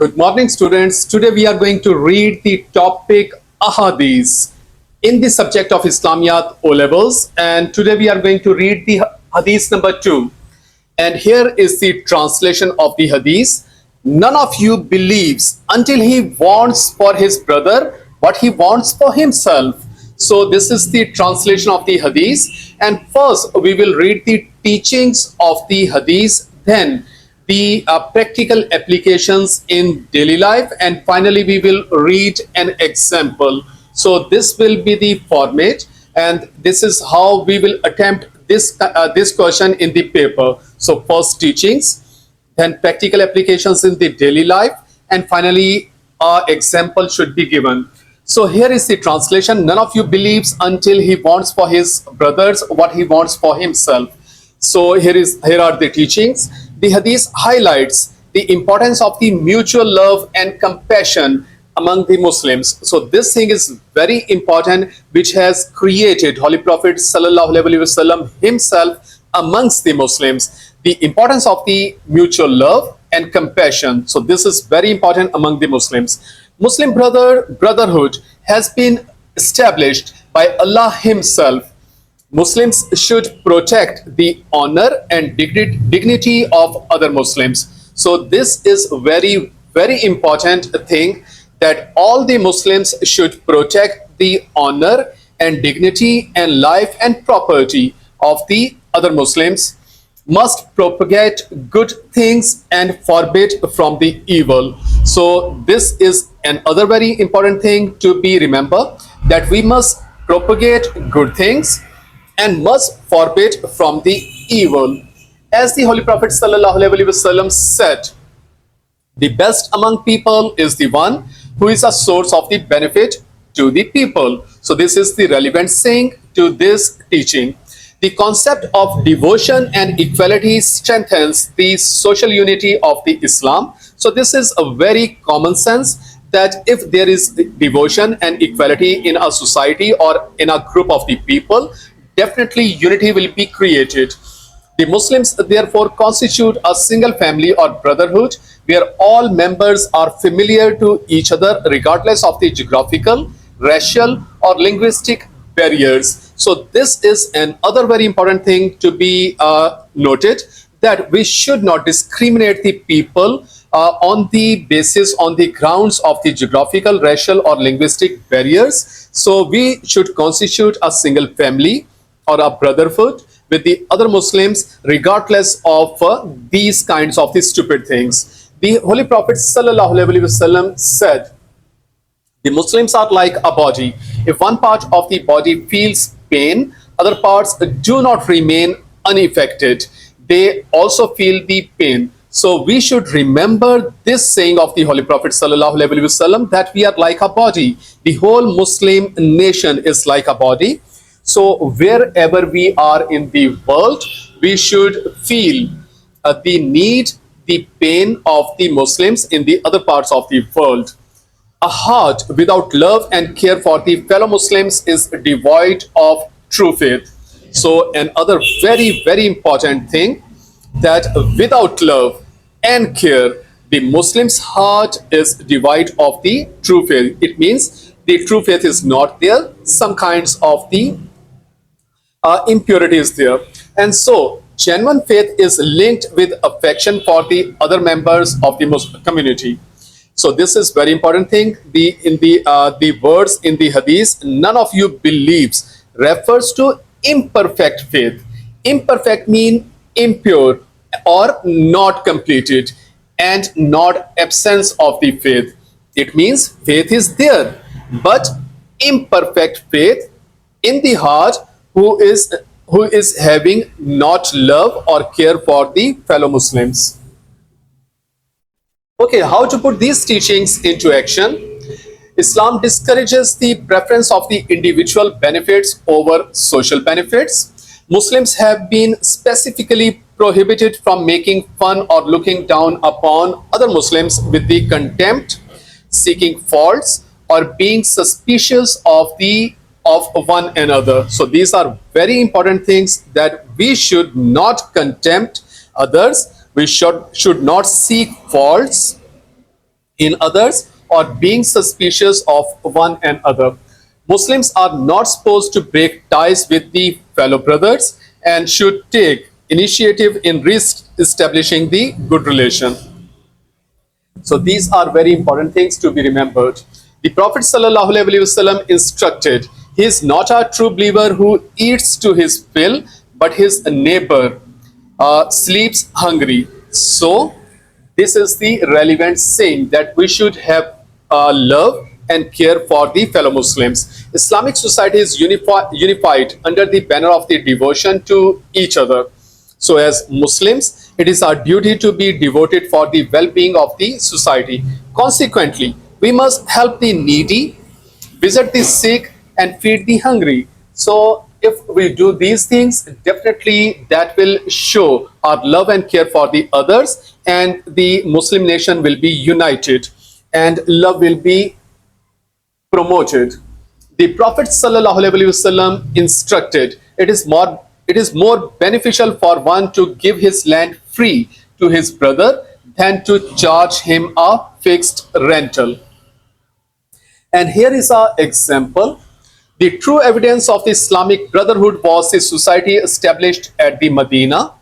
Good morning, students. Today we are going to read the topic Ahadith in the subject of Islamiyat O levels. And today we are going to read the Hadith number 2. And here is the translation of the Hadith. None of you believes until he wants for his brother what he wants for himself. So this is the translation of the Hadith. And first we will read the teachings of the Hadith, then the practical applications in daily life, and finally we will read an example. So this will be the format, and this is how we will attempt this question in the paper. So first teachings, then practical applications in the daily life, and finally example should be given. So here is the translation. None of you believes until he wants for his brothers what he wants for himself. So here are the teachings. The Hadith highlights the importance of the mutual love and compassion among the Muslims. So this thing is very important, which has created Holy Prophet Sallallahu Alaihi Wasallam himself amongst the Muslims. The importance of the mutual love and compassion. So this is very important among the Muslims. Muslim brotherhood has been established by Allah himself. Muslims should protect the honor and dignity of other Muslims. So this is very, very important thing, that all the Muslims should protect the honor and dignity and life and property of the other Muslims, must propagate good things and forbid from the evil. So this is another very important thing to be remembered, that we must propagate good things and must forbid from the evil. As the Holy Prophet Sallallahu Alaihi Wasallam said, the best among people is the one who is a source of the benefit to the people. So this is the relevant saying to this teaching. The concept of devotion and equality strengthens the social unity of the Islam. So this is a very common sense, that if there is devotion and equality in a society or in a group of the people, definitely unity will be created. The Muslims therefore constitute a single family or brotherhood, where all members are familiar to each other regardless of the geographical, racial or linguistic barriers. So this is another very important thing to be noted, that we should not discriminate the people on the grounds of the geographical, racial or linguistic barriers. So we should constitute a single family or a brotherhood with the other Muslims regardless of these kinds of the stupid things. The Holy Prophet Sallallahu Alaihi Wasallam said, the Muslims are like a body. If one part of the body feels pain, other parts do not remain unaffected. They also feel the pain. So we should remember this saying of the Holy Prophet Sallallahu Alaihi Wasallam, that we are like a body. The whole Muslim nation is like a body. So wherever we are in the world, we should feel the need, the pain of the Muslims in the other parts of the world. A heart without love and care for the fellow Muslims is devoid of true faith. So another very, very important thing, that without love and care, the Muslim's heart is devoid of the true faith. It means the true faith is not there. Some kinds of the impurity is there. And so genuine faith is linked with affection for the other members of the Muslim community. So this is very important thing. The words in the Hadith, none of you believes, refers to imperfect faith. Imperfect mean impure or not completed, and not absence of the faith. It means faith is there, but imperfect faith in the heart, who is having not love or care for the fellow Muslims. Okay, how to put these teachings into action? Islam discourages the preference of the individual benefits over social benefits. Muslims have been specifically prohibited from making fun or looking down upon other Muslims with the contempt, seeking faults, or being suspicious of one another. So these are very important things, that we should not contempt others. We should not seek faults in others or being suspicious of one another. Muslims are not supposed to break ties with the fellow brothers and should take initiative in establishing the good relation. So these are very important things to be remembered. The Prophet ﷺ instructed, he is not a true believer who eats to his fill, but his neighbor sleeps hungry. So this is the relevant saying that we should have love and care for the fellow Muslims. Islamic society is unified under the banner of the devotion to each other. So as Muslims, it is our duty to be devoted for the well-being of the society. Consequently, we must help the needy, visit the sick, and feed the hungry. So if we do these things, definitely that will show our love and care for the others, and the Muslim nation will be united and love will be promoted. The Prophet ﷺ instructed, it is more beneficial for one to give his land free to his brother than to charge him a fixed rental. And here is our example. The true evidence of the Islamic Brotherhood was a society established at the Medina.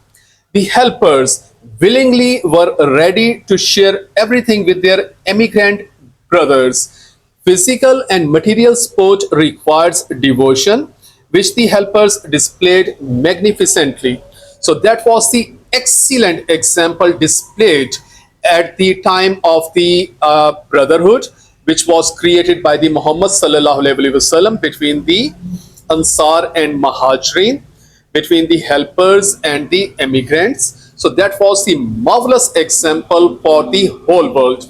The helpers willingly were ready to share everything with their emigrant brothers. Physical and material support requires devotion, which the helpers displayed magnificently. So that was the excellent example displayed at the time of the Brotherhood, which was created by the Muhammad sallallahu alaihi wasallam between the Ansar and Muhajirin, between the helpers and the emigrants. So that was the marvelous example for the whole world.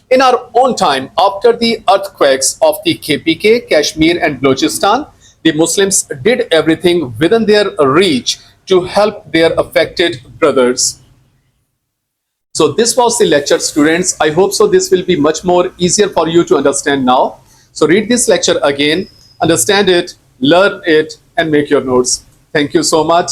In our own time, after the earthquakes of the KPK, Kashmir and Balochistan, the Muslims did everything within their reach to help their affected brothers. So this was the lecture, students. I hope so this will be much more easier for you to understand now. So read this lecture again, understand it, learn it, and make your notes. Thank you so much.